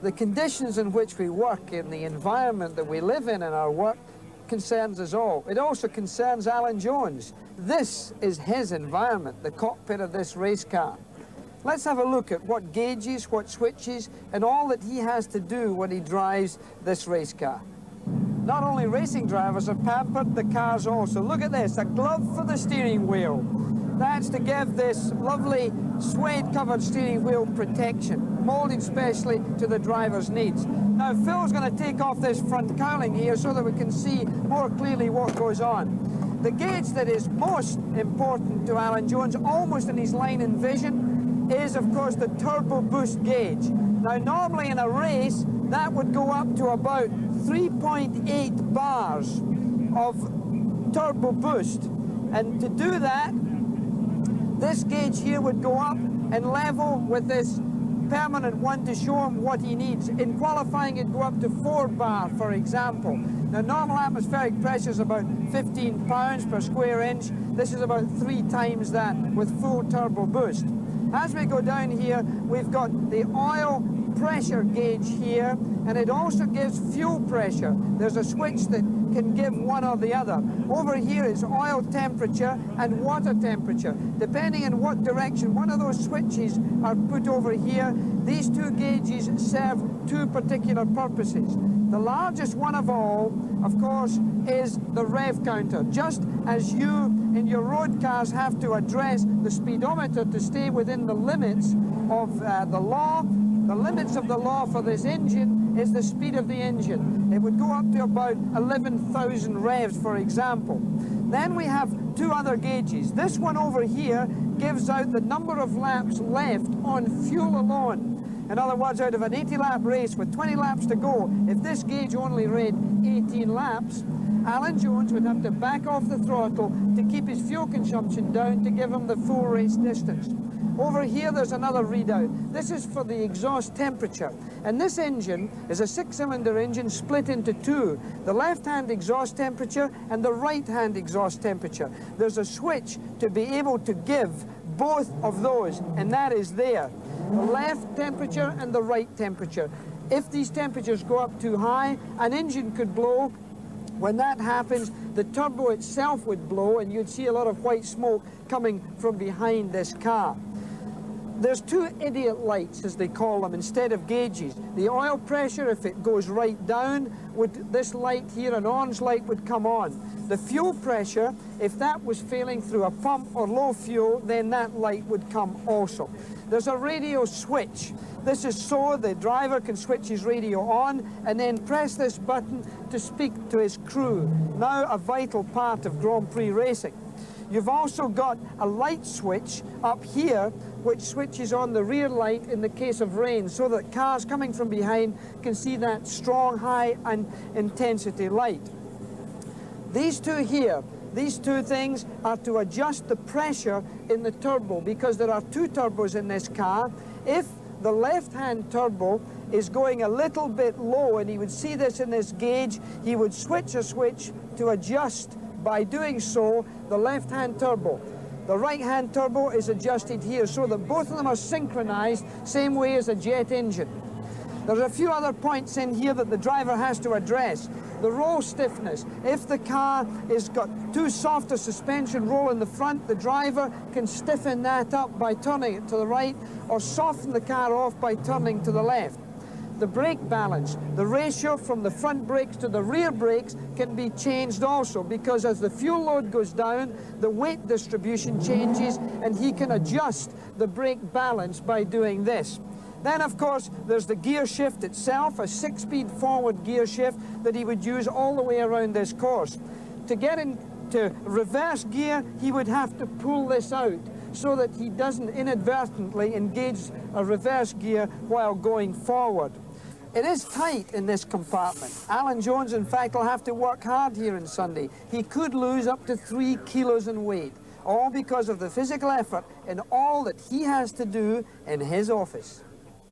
The conditions in which we work, in the environment that we live in our work, concerns us all. It also concerns Alan Jones. This is his environment, the cockpit of this race car. Let's have a look at what gauges, what switches, and all that he has to do when he drives this race car. Not only racing drivers are pampered, the cars also. Look at this, a glove for the steering wheel. That's to give this lovely suede-covered steering wheel protection, moulded specially to the driver's needs. Now, Phil's going to take off this front cowling here so that we can see more clearly what goes on. The gauge that is most important to Alan Jones, almost in his line of vision, is, of course, the turbo boost gauge. Now, normally in a race, that would go up to about 3.8 bars of turbo boost. And to do that, this gauge here would go up and level with this permanent one to show him what he needs. In qualifying, it'd go up to 4 bar, for example. Now, normal atmospheric pressure is about 15 pounds per square inch. This is about 3 times that with full turbo boost. As we go down here, we've got the oil pressure gauge here, and it also gives fuel pressure. There's a switch that can give one or the other. Over here is oil temperature and water temperature. Depending on what direction one of those switches are put over here, these 2 gauges serve 2 particular purposes. The largest one of all, of course, is the rev counter. Just as you in your road cars have to address the speedometer to stay within the limits of the law, the limits of the law for this engine is the speed of the engine. It would go up to about 11,000 revs, for example. Then we have 2 other gauges. This one over here gives out the number of laps left on fuel alone. In other words, out of an 80-lap race with 20 laps to go, if this gauge only read 18 laps, Alan Jones would have to back off the throttle to keep his fuel consumption down to give him the full race distance. Over here, there's another readout. This is for the exhaust temperature. And this engine is a 6-cylinder engine split into 2. The left-hand exhaust temperature and the right-hand exhaust temperature. There's a switch to be able to give both of those, and that is there. The left temperature and the right temperature. If these temperatures go up too high, an engine could blow. When that happens, the turbo itself would blow, and you'd see a lot of white smoke coming from behind this car. There's 2 idiot lights, as they call them, instead of gauges. The oil pressure, if it goes right down, this light here, an orange light, would come on. The fuel pressure, if that was failing through a pump or low fuel, then that light would come also. There's a radio switch. This is so the driver can switch his radio on and then press this button to speak to his crew, now a vital part of Grand Prix racing. You've also got a light switch up here which switches on the rear light in the case of rain so that cars coming from behind can see that strong, high and intensity light. These 2 here, these 2 things are to adjust the pressure in the turbo because there are 2 turbos in this car. If the left-hand turbo is going a little bit low, and he would see this in this gauge, he would switch a switch to adjust, by doing so, the left-hand turbo. The right-hand turbo is adjusted here so that both of them are synchronized, same way as a jet engine. There's a few other points in here that the driver has to address. The roll stiffness. If the car has got too soft a suspension roll in the front, the driver can stiffen that up by turning it to the right or soften the car off by turning to the left. The brake balance, the ratio from the front brakes to the rear brakes can be changed also because as the fuel load goes down, the weight distribution changes and he can adjust the brake balance by doing this. Then, of course, there's the gear shift itself, a 6-speed forward gear shift that he would use all the way around this course. To get into reverse gear, he would have to pull this out so that he doesn't inadvertently engage a reverse gear while going forward. It is tight in this compartment. Alan Jones, in fact, will have to work hard here on Sunday. He could lose up to 3 kilos in weight, all because of the physical effort and all that he has to do in his office.